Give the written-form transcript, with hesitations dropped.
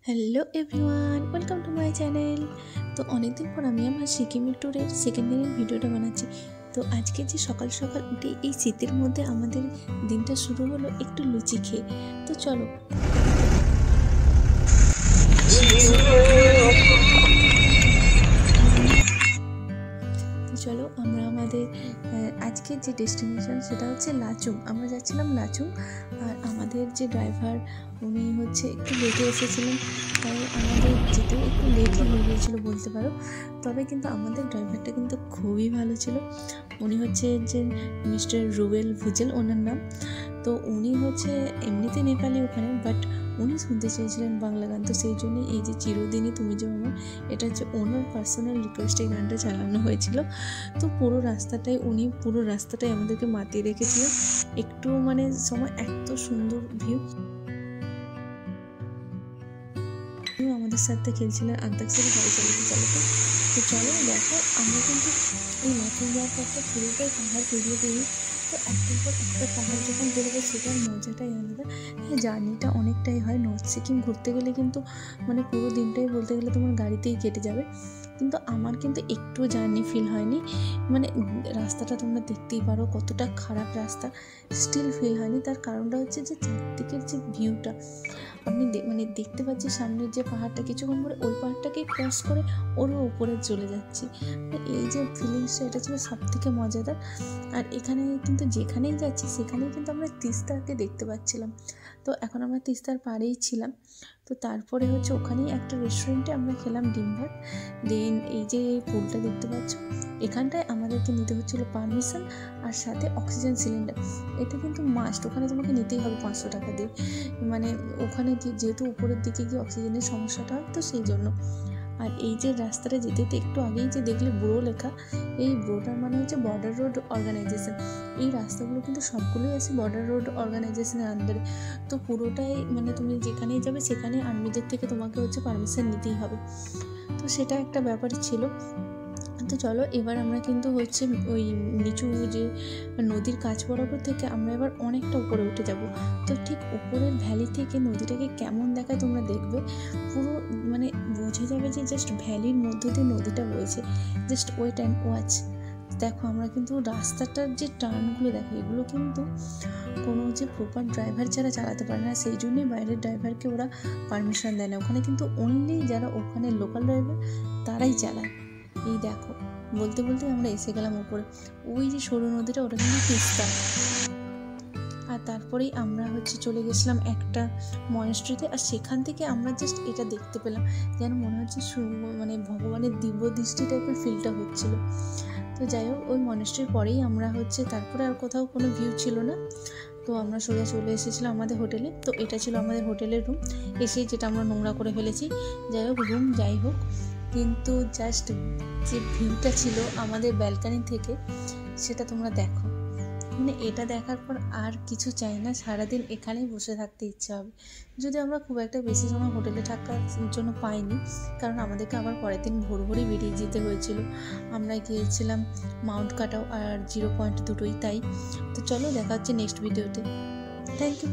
Hello everyone, welcome to my channel. তো অনেকদিন পর আমি আমার সিকিমের ট্যুরের সেকেন্ড দিনের ভিডিওটা বানাচ্ছি। তো আজকে যে সকাল সকাল উঠে এই শীতের মধ্যে আমাদের দিনটা শুরু হলো একটু লুচি খেয়ে। তো চলো চলো আমরা আমাদের আজকের যে ডেস্টিনেশন সেটা হচ্ছে লাচুং। আমরা যাচ্ছিলাম লাচুং। আর আমাদের যে ড্রাইভার উনি হচ্ছে একটু লেটে এসেছিলেন, তাই আমাদের যেতেও একটু লেটই হয়ে গিয়েছিলো বলতে পারো। তবে কিন্তু আমাদের ড্রাইভারটা কিন্তু খুবই ভালো ছিল। উনি হচ্ছে যে মিস্টার রুবেল ভুজেল ওনার নাম। তো উনি হচ্ছে এমনিতে নেপালি ওখানে, বাট উনি শুনতে চেয়েছিলেন বাংলা গান। তো সেই জন্যই এই যে চিরদিনই তুমি যে আমার, এটা হচ্ছে ওনার পার্সোনাল রিকোয়েস্টে এই গানটা চালানো হয়েছিল। তো পুরো রাস্তাটাই আমাদেরকে মাতিয়ে রেখেছিল। একটু মানে সময় এত সুন্দর ভিউ। আমাদের সাথে খেলছিলেন আন্তাক্ষরী গাড়ি চালাতে। তো চলো দেখো, আমরা কিন্তু এই লাচুং যাওয়ার পথটা পুরোটাই পাহাড় পেরিয়ে তো একটার পর একটা পাহাড় যখন বেরোবে সেটার মজাটাই আলাদা। হ্যাঁ, জার্নিটা অনেকটাই হয়। নর্থ সিকিম ঘুরতে গেলে কিন্তু মানে পুরো দিনটাই বলতে গেলে তোমার গাড়িতেই কেটে যাবে, কিন্তু আমার কিন্তু একটু জার্নি ফিল হয়নি। মানে রাস্তাটা তোমরা দেখতেই পারো কতটা খারাপ রাস্তা, স্টিল ফিল হয়নি। তার কারণটা হচ্ছে যে চারদিকের যে ভিউটা আপনি মানে দেখতে পাচ্ছি, সামনের যে পাহাড়টা কিছুক্ষণ পরে ওই পাহাড়টাকে ক্রস করে ওরও উপরে চলে যাচ্ছি। এই যে ফিলিংসটা, এটা ছিল সব থেকে মজাদার। আর এখানে কিন্তু যেখানেই যাচ্ছি সেখানেই কিন্তু আমরা তিস্তাকে দেখতে পাচ্ছিলাম। তো এখন আমরা তিস্তার পাড়েই ছিলাম। তো তারপরে হচ্ছে ওখানেই একটা রেস্টুরেন্টে আমরা খেলাম ডিম ভাত। দেন এই যে পুলটা দেখতে পাচ্ছ, এখানটায় আমাদেরকে নিতে হচ্ছিলো পারমিশন আর সাথে অক্সিজেন সিলিন্ডার। এটা কিন্তু মাস্ট, ওখানে তোমাকে নিতেই হবে 500 টাকা দিয়ে। মানে ওখানে যেহেতু উপরের দিকে গিয়ে অক্সিজেনের সমস্যাটা হয়, তো সেই জন্য। আর এই যে রাস্তাটা যেতে একটু আগেই যে দেখলে ব্রো লেখা, এই ব্রোটার মানে হচ্ছে বর্ডার রোড অর্গানাইজেশন। এই রাস্তাগুলো কিন্তু সবগুলোই আছে বর্ডার রোড অর্গানাইজেশনের আন্ডারে। তো পুরোটাই মানে তুমি যেখানেই যাবে সেখানে আর্মিদের থেকে তোমাকে হচ্ছে পারমিশন নিতেই হবে। তো সেটা একটা ব্যাপার ছিল। তো চলো এবার আমরা কিন্তু হচ্ছে ওই নিচু যে নদীর কাছ বরাবর থেকে আমরা এবার অনেকটা উপরে উঠে যাব। তো ঠিক উপরের ভ্যালি থেকে নদীটাকে কেমন দেখায় তোমরা দেখবে, পুরো মানে বুঝে যাবে যে জাস্ট ভ্যালির মধ্য দিয়ে নদীটা বইছে। Just wait and watch. দেখো আমরা কিন্তু রাস্তাটার যে টার্নগুলো দেখো, এগুলো কিন্তু কোনো যে প্রপার ড্রাইভার ছাড়া চালাতে পারে না, সেই জন্যই বাইরের ড্রাইভারকে ওরা পারমিশন দেয় না। ওখানে কিন্তু অনলি যারা ওখানে লোকাল ড্রাইভার তারাই চালায়। এই দেখো, বলতে বলতে আমরা এসে গেলাম উপরে। ওই যে সরু নদীটা, ওটা কিন্তু তিস্তা। আর তারপরেই আমরা হচ্ছে চলে গেছিলাম একটা মনেস্ট্রিতে। আর সেখান থেকে আমরা জাস্ট এটা দেখতে পেলাম, যেন মনে হচ্ছে মানে ভগবানের দিব্য দৃষ্টি টাইপের ফিলটা হচ্ছিল। তো যাই হোক, ওই মনেস্ট্রির পরেই আমরা হচ্ছে তারপরে আর কোথাও কোনো ভিউ ছিল না। তো আমরা সোজা চলে এসেছিলাম আমাদের হোটেলে। তো এটা ছিল আমাদের হোটেলের রুম, এসেই যেটা আমরা নোংরা করে ফেলেছি। যাই হোক, রুম যাই হোক, কিন্তু জাস্ট যে ভিউটা ছিল আমাদের ব্যালকানি থেকে, সেটা তোমরা দেখো। মানে এটা দেখার পর আর কিছু চাই না, সারাদিন এখানেই বসে থাকতে ইচ্ছে হবে। যদি আমরা খুব একটা বেশি সময় হোটেলে থাকার জন্য পাইনি, কারণ আমাদেরকে আবার পরের দিন ভোরই বেরিয়ে যেতে হয়েছিল। আমরা গিয়েছিলাম মাউন্ট কাটাও আর 0 পয়েন্ট দুটোই, তাই। তো চলো দেখা হচ্ছে নেক্সট ভিডিওতে। Thank you.